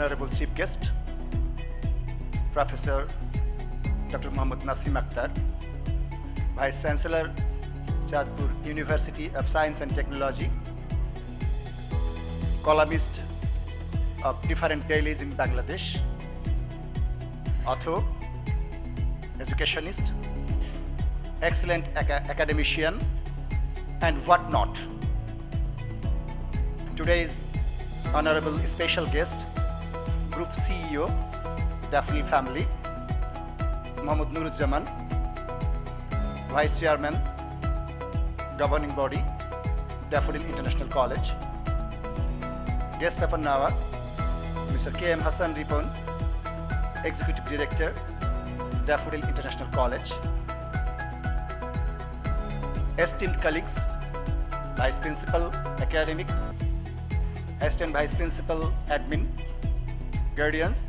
Honorable Chief Guest, Professor Dr. Mohammad Nasim Akhtar, Vice Chancellor, Chandpur University of Science and Technology, columnist of different dailies in Bangladesh, author, educationist, excellent academician, and whatnot. Today's honorable special guest, Group CEO, Daffodil family, Mohammad Nuruzzaman, Vice Chairman, Governing Body, Daffodil International College. Guest of honor, Mr. K.M. Hasan Ripon, Executive Director, Daffodil International College. Esteemed colleagues, Vice Principal, Academic, Assistant Vice Principal, Admin, guardians,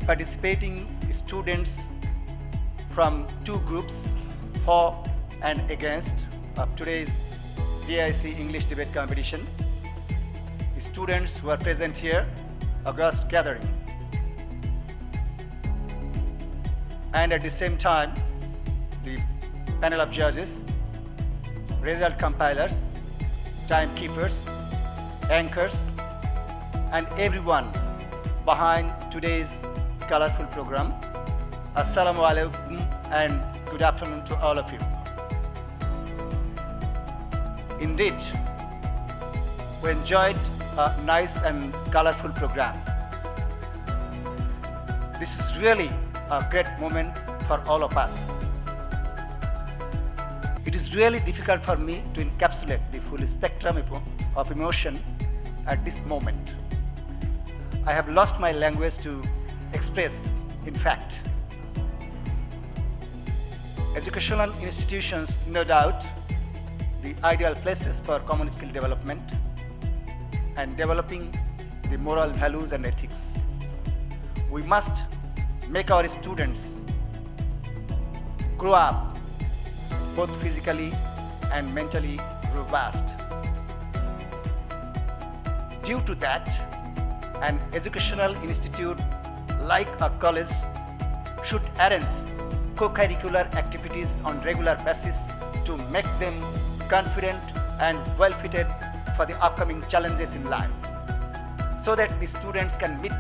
participating students from two groups, for and against, of today's DIC English debate competition, students who are present here, august gathering, and at the same time, the panel of judges, result compilers, timekeepers, anchors, and everyone behind today's colorful program. Assalamu alaikum and good afternoon to all of you. Indeed, we enjoyed a nice and colorful program. This is really a great moment for all of us. It is really difficult for me to encapsulate the full spectrum of emotion at this moment. I have lost my language to express, in fact. Educational institutions, no doubt, the ideal places for common skill development and developing the moral values and ethics. We must make our students grow up both physically and mentally robust. Due to that, an educational institute like a college should arrange co-curricular activities on regular basis to make them confident and well-fitted for the upcoming challenges in life, so that the students can meet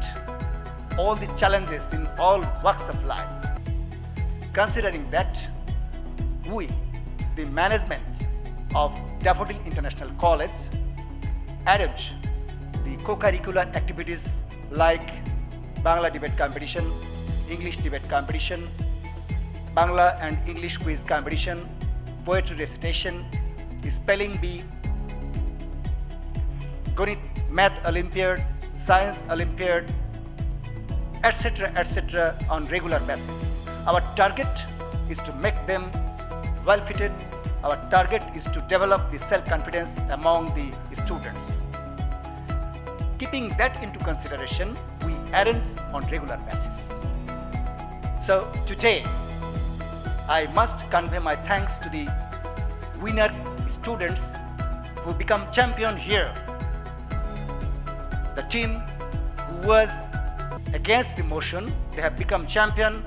all the challenges in all walks of life. Considering that, we, the management of Daffodil International College, arrange the co-curricular activities like Bangla debate competition, English debate competition, Bangla and English quiz competition, poetry recitation, spelling bee, Ganit math olympiad, science olympiad, etc. on regular basis. Our target is to make them well-fitted. Our target is to develop the self-confidence among the students. Keeping that into consideration, we arrange on regular basis. So today, I must convey my thanks to the winner students who become champion here. The team who was against the motion, they have become champion.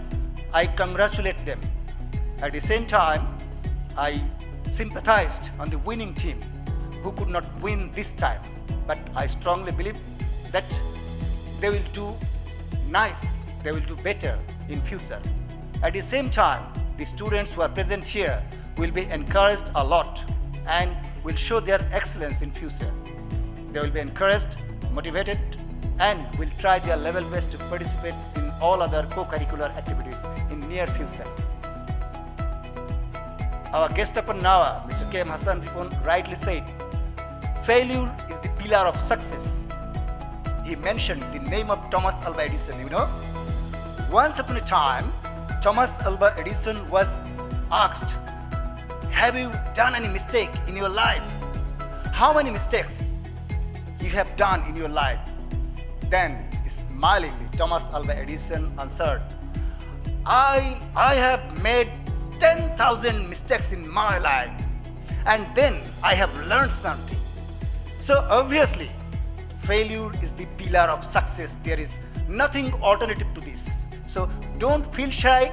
I congratulate them. At the same time, I sympathized on the winning team who could not win this time. But I strongly believe that they will do nice, they will do better in future. At the same time, the students who are present here will be encouraged a lot and will show their excellence in future. They will be encouraged, motivated, and will try their level best to participate in all other co-curricular activities in near future. Our guest of honor, Mr. K.M. Hasan Ripon, rightly said, failure is the pillar of success. He mentioned the name of Thomas Alva Edison, you know. Once upon a time, Thomas Alva Edison was asked, have you done any mistake in your life? How many mistakes you have done in your life? Then, smilingly, Thomas Alva Edison answered, I have made 10,000 mistakes in my life, and then I have learned something. So obviously, failure is the pillar of success. There is nothing alternative to this. So don't feel shy,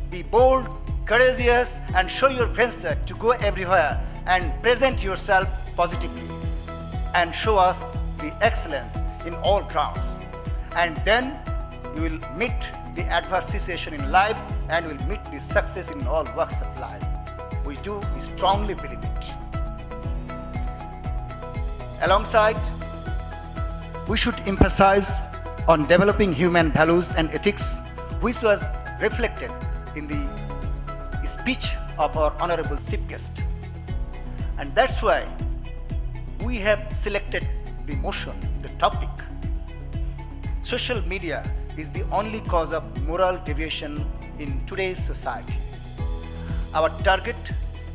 be bold, courageous, and show your friends to go everywhere and present yourself positively and show us the excellence in all grounds. And then you will meet the adverse situation in life and will meet the success in all walks of life. We strongly believe it. Alongside, we should emphasize on developing human values and ethics, which was reflected in the speech of our honorable chief guest. And that's why we have selected the motion, the topic. Social media is the only cause of moral deviation in today's society. Our target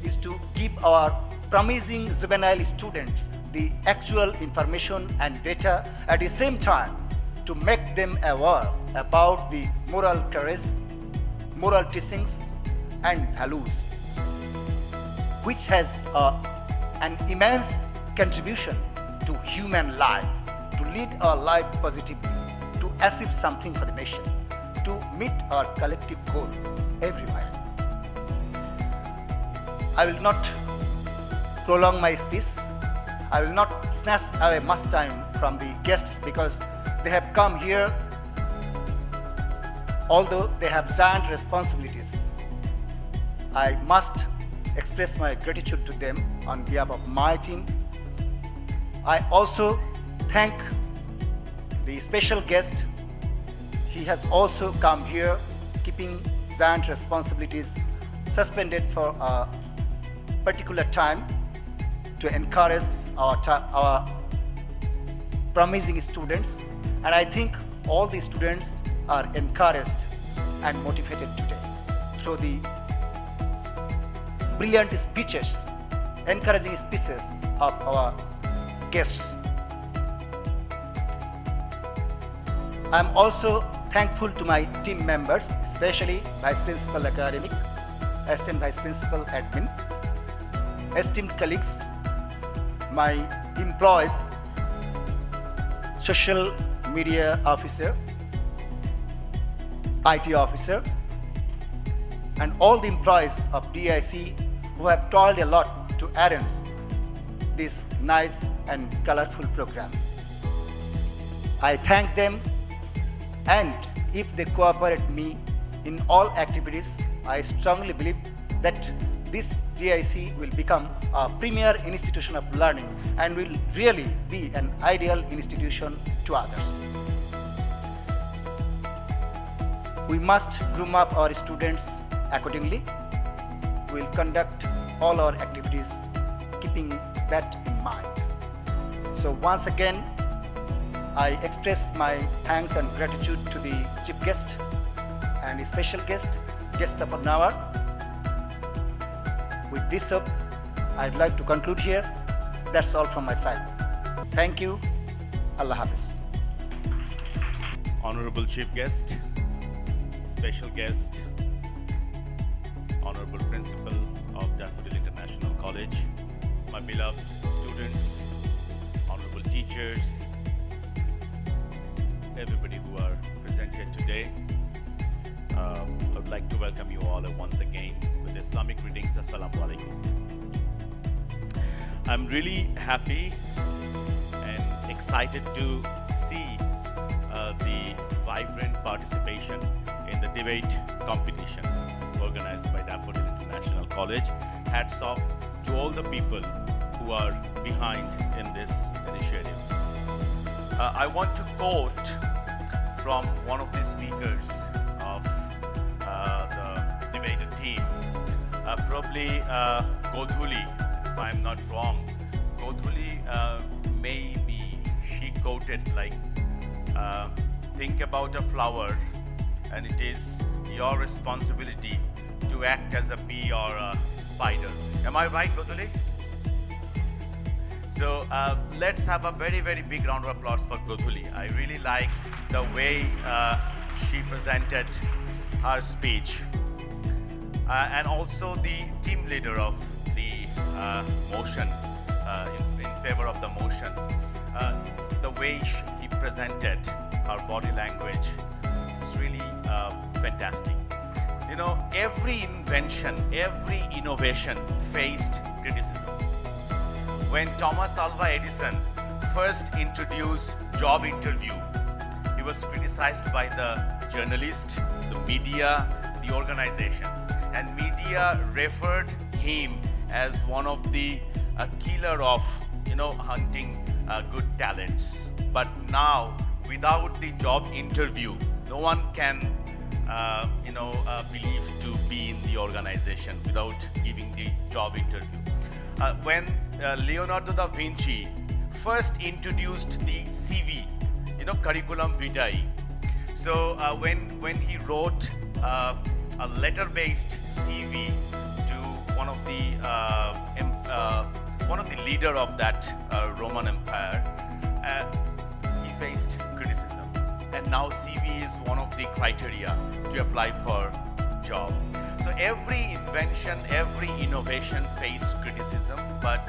is to give our promising juvenile students the actual information and data at the same time to make them aware about the moral courage, moral teachings and values, which has an immense contribution to human life, to lead our life positively, to achieve something for the nation, to meet our collective goal everywhere. I will not prolong my speech. I will not snatch away much time from the guests because they have come here, although they have giant responsibilities. I must express my gratitude to them on behalf of my team. I also thank the special guest. He has also come here keeping giant responsibilities suspended for a particular time to encourage our promising students. And I think all the students are encouraged and motivated today through the brilliant speeches, encouraging speeches of our guests. I am also thankful to my team members, especially Vice Principal Academic, Assistant Vice Principal Admin, esteemed colleagues, my employees, social media officer, IT officer, and all the employees of DIC who have toiled a lot to arrange this nice and colorful program. I thank them, and if they cooperate me in all activities, I strongly believe that this DIC will become a premier institution of learning and will really be an ideal institution to others. We must groom up our students accordingly. We will conduct all our activities keeping that in mind. So once again, I express my thanks and gratitude to the chief guest and special guest of an hour. With this up, I'd like to conclude here. That's all from my side. Thank you. Allah Hafiz. Honorable Chief Guest, Special Guest, Honorable Principal of Daffodil International College, my beloved students, Honorable teachers, everybody who are present here today. I would like to welcome you all once again with Islamic greetings. Assalamu alaikum. I'm really happy and excited to see the vibrant participation in the debate competition organized by Daffodil International College. Hats off to all the people who are behind in this initiative. I want to quote from one of the speakers of the debated team, probably Godhuli, if I'm not wrong. Godhuli, maybe she quoted like, think about a flower and it is your responsibility to act as a bee or a spider. Am I right, Godhuli? So let's have a very, very big round of applause for Godhuli. I really like the way she presented her speech. And also the team leader of the motion in favor of the motion. The way he presented her body language, it's really fantastic. You know, every invention, every innovation faced criticism. When Thomas Alva Edison first introduced job interview, he was criticized by the journalists, the media, the organizations, and media referred him as one of the killer of, hunting good talents. But now, without the job interview, no one can believe to be in the organization without giving the job interview. When Leonardo da Vinci first introduced the CV, curriculum vitae. So when he wrote a letter-based CV to one of the leader of that Roman Empire, he faced criticism. And now CV is one of the criteria to apply for job. So every invention, every innovation faced criticism, but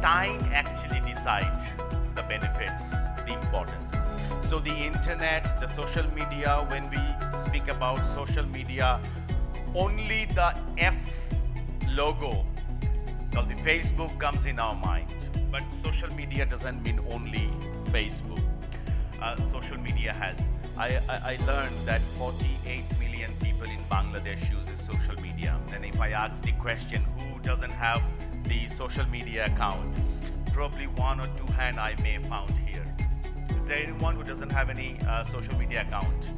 time actually decides the benefits, the importance. So the internet, the social media, when we speak about social media, only the F logo called the Facebook comes in our mind. But social media doesn't mean only Facebook. Social media has. I learned that 48 million people in Bangladesh uses social media. And if I ask the question, who doesn't have the social media account, probably one or two hands I may have found here. Is there anyone who doesn't have any social media account?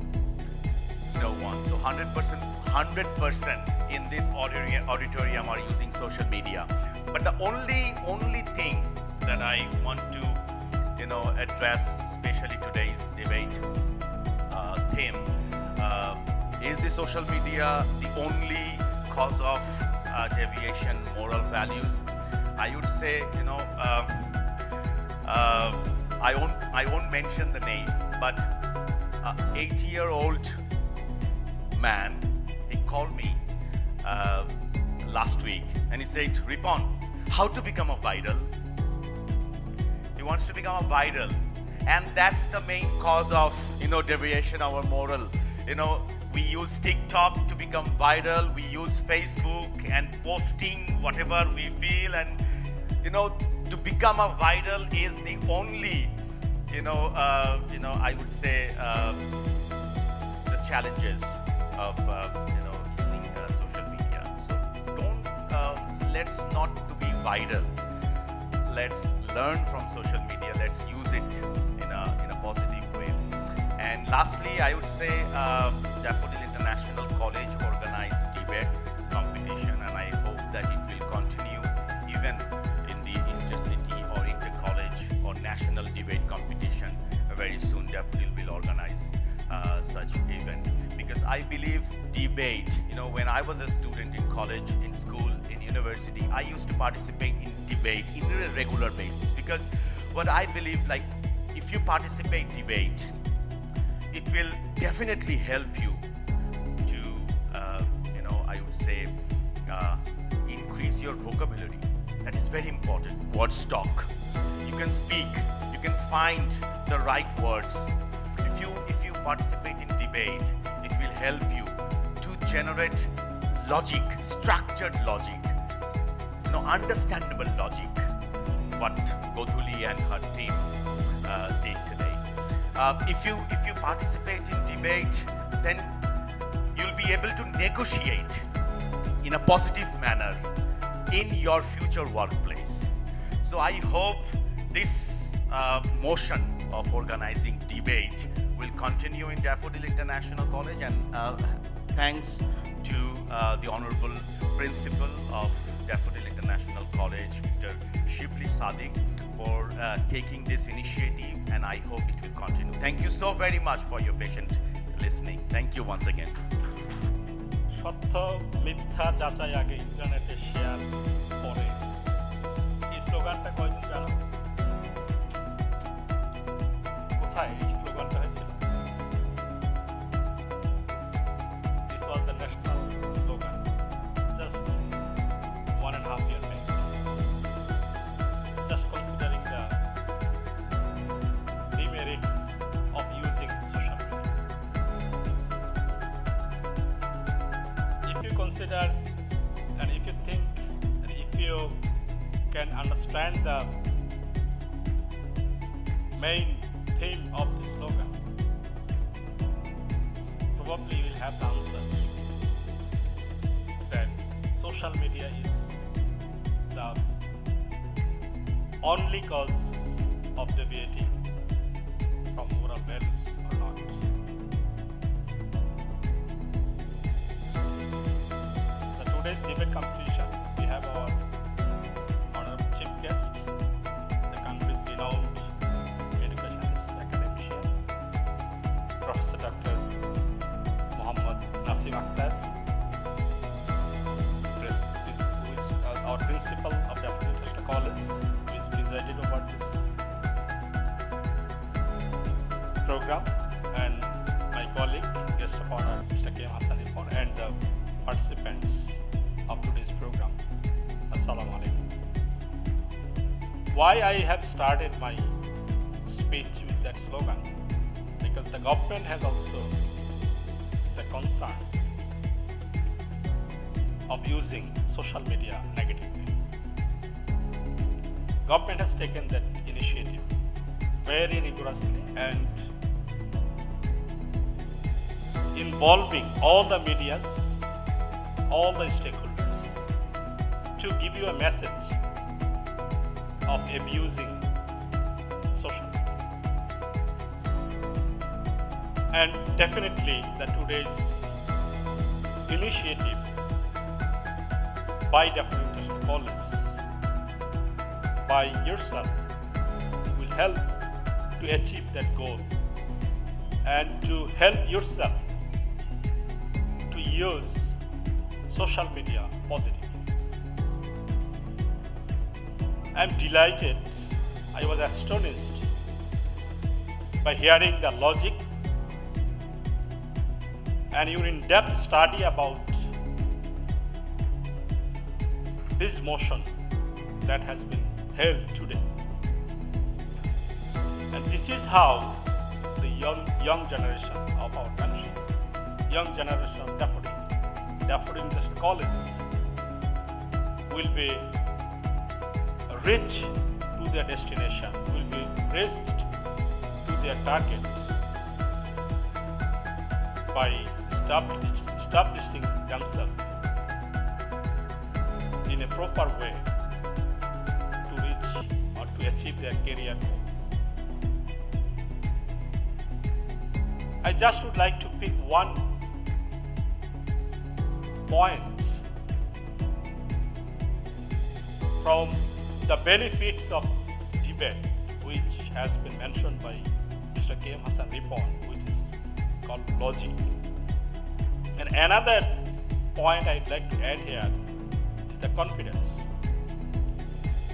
No one. So 100% in this auditorium are using social media. But the only thing that I want to address, especially today's debate theme, is the social media the only cause of deviation, moral values? I would say, I won't mention the name, but an 80-year-old man, he called me last week and he said, Ripon, how to become a viral? He wants to become a viral, and that's the main cause of deviation, our moral. We use TikTok to become viral. We use Facebook and posting whatever we feel, and to become a viral is the only I would say the challenges of using social media. So let's not to be viral. Let's learn from social media. Let's use it in a positive way. And lastly, I would say Daffodil International College organized debate competition, and I hope that it will continue even in the intercity or inter-college or national debate competition. Very soon, Daffodil will organize such event, because I believe debate. When I was a student in college, in school, in university, I used to participate in debate in a regular basis, because what I believe, like, if you participate in debate, it will definitely help you to I would say increase your vocabulary. That is very important. Word stock. You can speak, you can find the right words. If you participate in debate, it will help you to generate logic, structured logic, understandable logic, what Godhuli and her team did today. If you participate in debate, then you'll be able to negotiate in a positive manner in your future workplace. So I hope this motion of organizing debate will continue in Daffodil International College, and thanks to the Honorable Principal of Daffodil International College, Mr. Shibly Shadik, for taking this initiative, and I hope it will continue. Thank you so very much for your patient listening. Thank you once again. সত্য মিথ্যা যাচাই আগে ইন্টারনেটে share পরে, এই স্লোগানটা কয়জন জানো? কোথায় এই স্লোগানটা হয়েছিল? This was the national slogan just 1.5 years back. just considering the demerits of using social media. If you consider and if you think and if you can understand the main theme of the slogan, probably you will have the answer that social media is the only cause of deviating from moral values or not. The today's debate competition, we have our honorable chief guest, the country's renowned educationist, academician, Professor Dr. Mohammad Nasim Akhtar, who is our principal of Daffodil International College, who is presided over this program, and my colleague, guest of honor, Mr. Hasan, Ripon, and the participants of today's program. Assalamu alaikum. Why I have started my speech with that slogan? Because the government has also the concern of using social media negatively. Government has taken that initiative very rigorously and involving all the medias, all the stakeholders to give you a message of abusing social media. And definitely the today's initiative by Daffodil International College, by yourself, will help to achieve that goal and to help yourself to use social media positively. I'm delighted, I was astonished by hearing the logic and your in-depth study about this motion that has been held today. And this is how the young generation of our country, young generation of Daffodil International College will be reach to their destination, will be reached to their target by establishing themselves in a proper way to reach or to achieve their career goal. I just would like to pick one point from the benefits of debate, which has been mentioned by Mr. Hasan Ripon, which is called logic. And another point I'd like to add here is the confidence.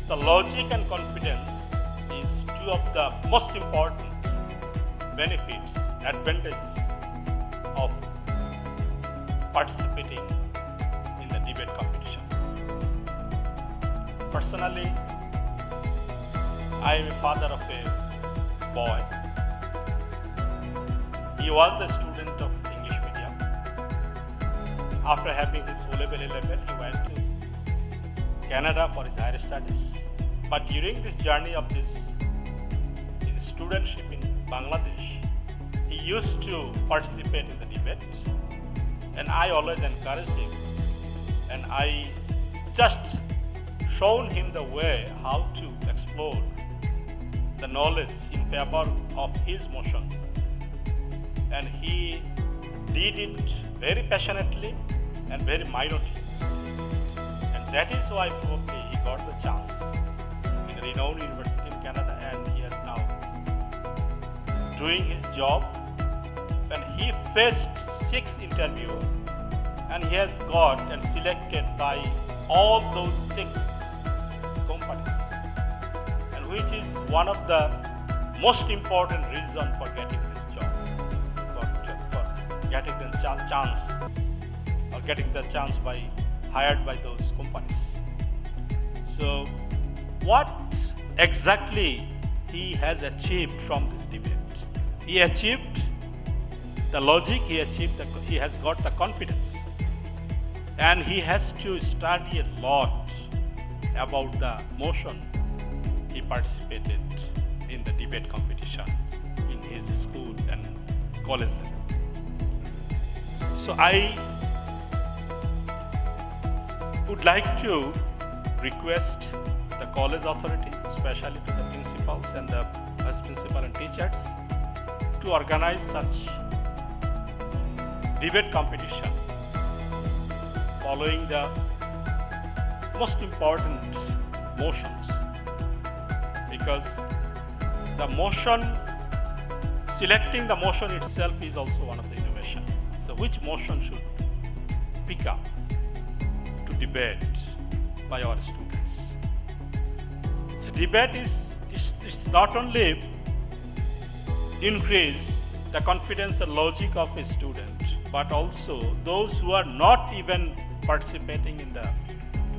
So the logic and confidence is two of the most important benefits, advantages of participating in the debate competition. Personally, I am a father of a boy. He was the student of English medium. After having his O-level, A-level, he went to Canada for his higher studies. But during this journey of his studentship in Bangladesh, he used to participate in the debate, and I always encouraged him, and I just shown him the way how to explore the knowledge in favor of his motion, and he did it very passionately and very minutely, and that is why probably he got the chance in a renowned university in Canada, and he is now doing his job. And he faced 6 interviews, and he has got and selected by all those 6 companies, and which is one of the most important reason for getting this job, for getting the chance, or getting the chance hired by those companies. So what exactly he has achieved from this debate. He achieved the logic, he has got the confidence. And he has to study a lot about the motion he participated in the debate competition in his school and college level. So I would like to request the college authority, especially to the principals and the vice principal and teachers, to organize such debate competition following the most important motions, because the motion, selecting the motion itself is also one of the innovation. So which motion should pick up to debate by our students? So debate it's not only increase the confidence and logic of a student, but also those who are not even participating in the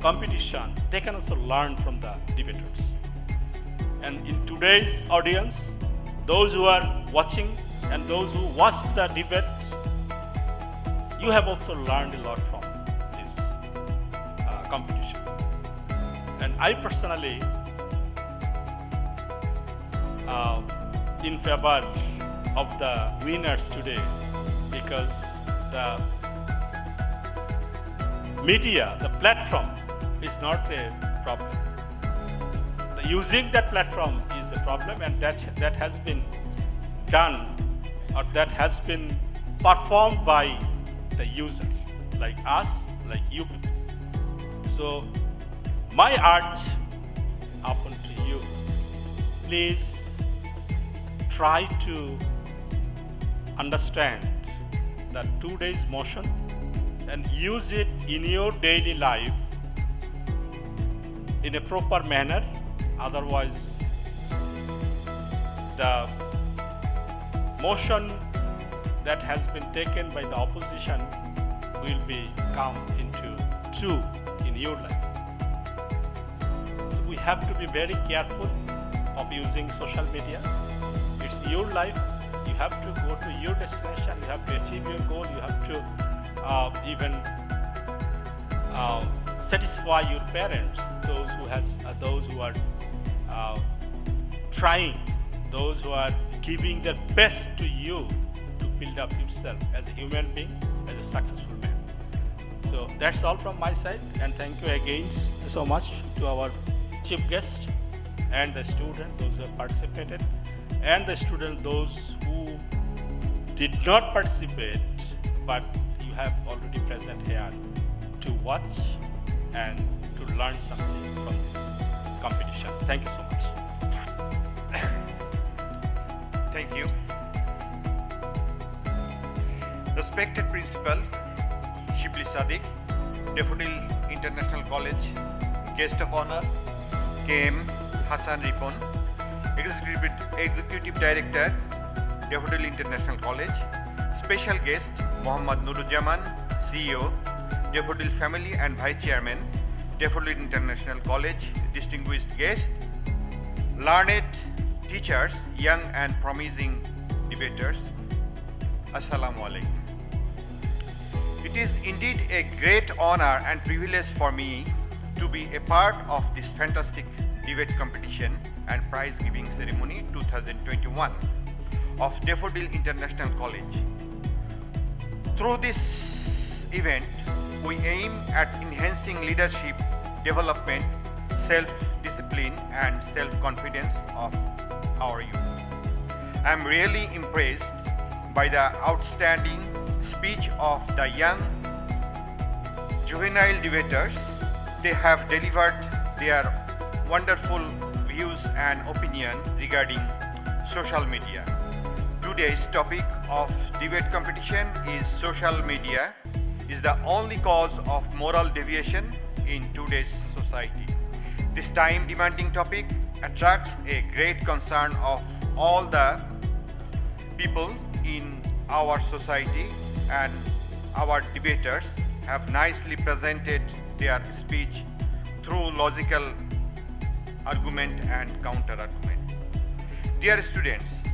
competition, they can also learn from the debaters. And in today's audience, those who are watching and those who watched the debate, you have also learned a lot from this competition. And I personally, in favor of the winners today, because the media, the platform is not a problem. Using that platform is a problem, and that has been done, or that has been performed by the user, like us, like you people. So my urge upon to you, please try to understand the today's motion and use it in your daily life in a proper manner. Otherwise, the motion that has been taken by the opposition will come into true in your life. So we have to be very careful of using social media. It's your life. You have to go to your destination. You have to achieve your goal. You have to even satisfy your parents, those who are trying, those who are giving their best to you to build up yourself as a human being, as a successful man. So that's all from my side, and thank you again so much to our chief guest and the student, those who have participated, and the student, those who did not participate, but you have already present here to watch and to learn something from this competition. Thank you so much. Thank you. Respected Principal Shibly Shadik, Daffodil International College, Guest of Honor KM Hasan Ripon, Executive Director, Daffodil International College, Special Guest Mohammad Nuruzzaman, CEO, Daffodil Family and Vice Chairman, Daffodil International College, distinguished guests, learned teachers, young and promising debaters, Assalamu alaikum. It is indeed a great honor and privilege for me to be a part of this fantastic debate competition and prize giving ceremony 2021 of Daffodil International College. Through this event, we aim at enhancing leadership, development, self-discipline and self-confidence of our youth. I am really impressed by the outstanding speech of the young juvenile debaters. They have delivered their wonderful views and opinion regarding social media. Today's topic of debate competition is social media is the only cause of moral deviation in today's society. This time demanding topic attracts a great concern of all the people in our society, and our debaters have nicely presented their speech through logical argument and counter-argument. Dear students,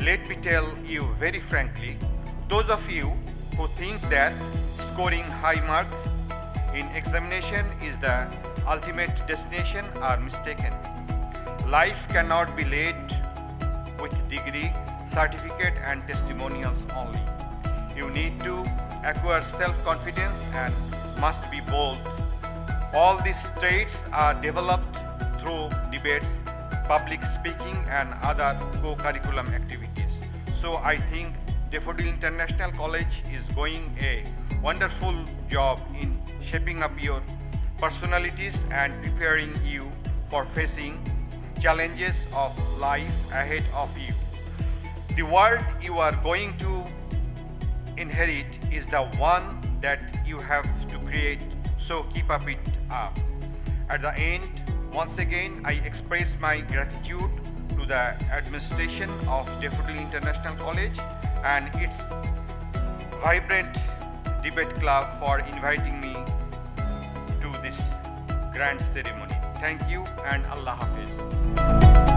let me tell you very frankly, those of you who think that scoring high mark in examination is the ultimate destination are mistaken. Life cannot be led with degree, certificate and testimonials only. You need to acquire self-confidence and must be bold. All these traits are developed through debates, public speaking and other co-curriculum activities. So I think Daffodil International College is doing a wonderful job in shaping up your personalities and preparing you for facing challenges of life ahead of you. The world you are going to inherit is the one that you have to create, so keep up it up. At the end, once again, I express my gratitude to the administration of Daffodil International College and its vibrant debate club for inviting me to this grand ceremony. Thank you and Allah Hafiz.